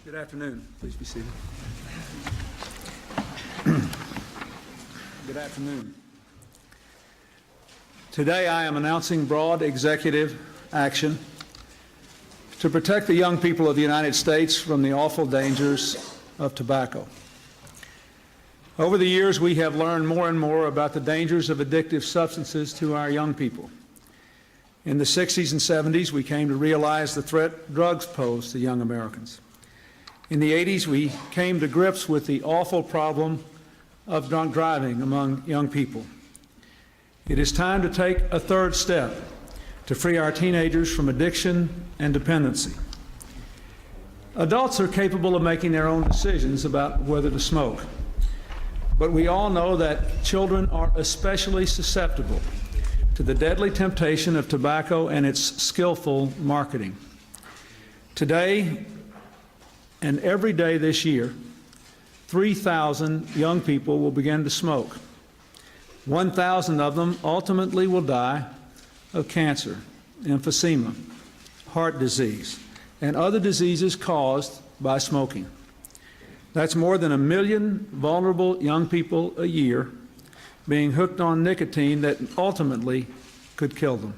Good afternoon. Please be seated. Good afternoon. Today I am announcing broad executive action to protect the young people of the United States from the awful dangers of tobacco. Over the years, we have learned more and more about the dangers of addictive substances to our young people. In the 60s and 70s, we came to realize the threat drugs pose to young Americans. In the 80s, we came to grips with the awful problem of drunk driving among young people. It is time to take a third step to free our teenagers from addiction and dependency. Adults are capable of making their own decisions about whether to smoke, but we all know that children are especially susceptible to the deadly temptation of tobacco and its skillful marketing. Today and every day this year, 3,000 young people will begin to smoke. 1,000 of them ultimately will die of cancer, emphysema, heart disease, and other diseases caused by smoking. That's more than 1 million vulnerable young people a year being hooked on nicotine that ultimately could kill them.